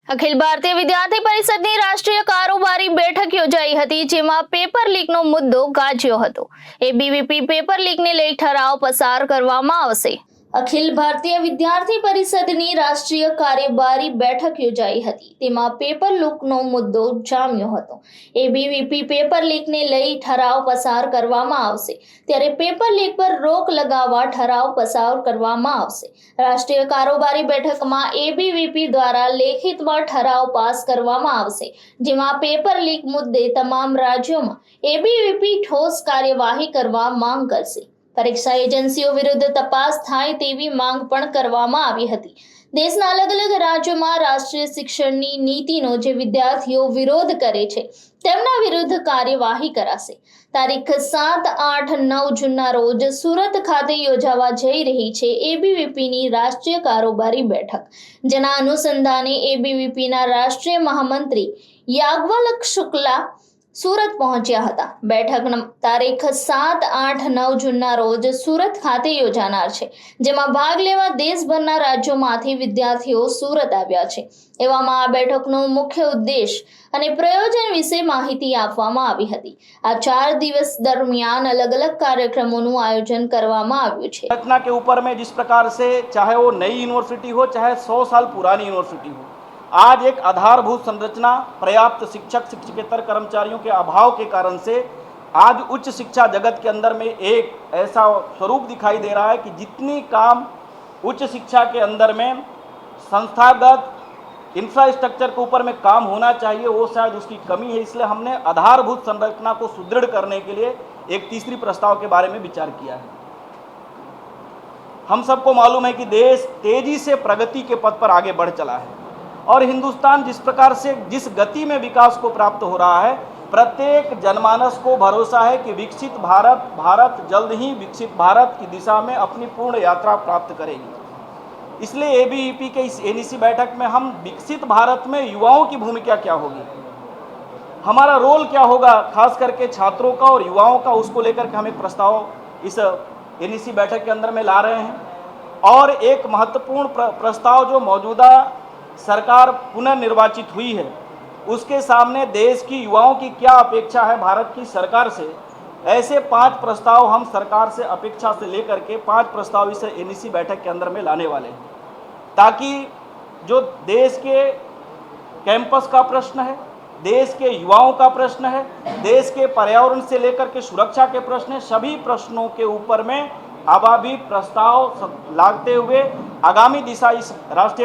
અખિલ ભારતીય વિદ્યાર્થી પરિષદની રાષ્ટ્રીય કારોબારી બેઠક યોજાઈ હતી, જેમાં પેપર લીકનો મુદ્દો ગાજ્યો હતો। એબીવીપી પેપર લીકને લઈ ઠરાવ પસાર કરવામાં આવશે। અખિલ ભારતીય વિદ્યાર્થી પરિષદની રાષ્ટ્રીય કાર્યકારી બેઠક યોજાઈ હતી, તેમાં પેપર લીકનો મુદ્દો જામ્યો હતો। એબીવીપી પેપર લીકને લઈ ઠરાવ પસાર કરવામાં આવશે, ત્યારે પેપર લીક પર રોક લગાવવા ઠરાવ પસાર કરવામાં આવશે। રાષ્ટ્રીય કારોબારી બેઠકમાં એબીવીપી દ્વારા લેખિતમાં ઠરાવ પાસ કરવામાં આવશે, જેમાં પેપર લીક મુદ્દે તમામ રાજ્યોમાં એબીવીપી ઠોસ કાર્યવાહી કરવા માંગ કરશે। પરીક્ષા એજન્સીઓ વિરુદ્ધ તપાસ થાય તેવી માંગ પણ કરવામાં આવી હતી। દેશના અલગ અલગ રાજ્યોમાં રાષ્ટ્રીય શિક્ષણની નીતિનો જે વિદ્યાર્થીઓ વિરોધ કરે છે તેમના વિરુદ્ધ કાર્યવાહી કરાશે। તારીખ 7, 8, 9 જૂનના રોજ સુરત ખાતે યોજાવા જઈ રહી છે એબીવીપીની રાષ્ટ્રીય કારોબારી બેઠક, જેના અનુસંધાને એબીવીપીના રાષ્ટ્રીય મહામંત્રી યાજ્ઞવલ્ક શુક્લા સુરત પહોંચ્યા હતા। બેઠક તારીખ 7, 8, 9 જૂનના રોજ સુરત ખાતે યોજાનાર છે, જેમાં ભાગ લેવા દેશભરના રાજ્યોમાંથી વિદ્યાર્થીઓ સુરત આવ્યા છે। એવામાં આ બેઠકનો મુખ્ય ઉદ્દેશ અને પ્રયોજન વિશે માહિતી આપવામાં આવી હતી। આ 4 દિવસ દરમિયાન अलग अलग કાર્યક્રમોનું આયોજન કરવામાં આવ્યું છે। घटना के ऊपर में जिस प्रकार से चाहे वो नई यूनिवर्सिटी हो चाहे 100 साल पुरानी यूनिवर्सिटी हो, आज एक आधारभूत संरचना पर्याप्त शिक्षक शिक्षकेतर कर्मचारियों के अभाव के कारण से आज उच्च शिक्षा जगत के अंदर में एक ऐसा स्वरूप दिखाई दे रहा है कि जितनी काम उच्च शिक्षा के अंदर में संस्थागत इंफ्रास्ट्रक्चर के ऊपर में काम होना चाहिए वो शायद उसकी कमी है। इसलिए हमने आधारभूत संरचना को सुदृढ़ करने के लिए एक तीसरी प्रस्ताव के बारे में विचार किया है। हम सबको मालूम है कि देश तेजी से प्रगति के पथ पर आगे बढ़ चला है और हिंदुस्तान जिस प्रकार से जिस गति में विकास को प्राप्त हो रहा है, प्रत्येक जनमानस को भरोसा है कि विकसित भारत जल्द ही विकसित भारत की दिशा में अपनी पूर्ण यात्रा प्राप्त करेगी। इसलिए एबीवीपी के इस एनईसी बैठक में हम विकसित भारत में युवाओं की भूमिका क्या होगी, हमारा रोल क्या होगा, खास करके छात्रों का और युवाओं का, उसको लेकर के हम एक प्रस्ताव इस एनईसी बैठक के अंदर में ला रहे हैं। और एक महत्वपूर्ण प्रस्ताव जो मौजूदा सरकार पुनर्निर्वाचित हुई है उसके सामने देश की युवाओं की क्या अपेक्षा है भारत की सरकार से, ऐसे 5 प्रस्ताव हम सरकार से अपेक्षा से लेकर के 5 प्रस्ताव इस एनईसी बैठक के अंदर में लाने वाले हैं, ताकि जो देश के कैंपस का प्रश्न है, देश के युवाओं का प्रश्न है, देश के पर्यावरण से लेकर के सुरक्षा के प्रश्न है, सभी प्रश्नों के ऊपर में आबादी प्रस्ताव लाते हुए आगामी दिशा इस राष्ट्रीय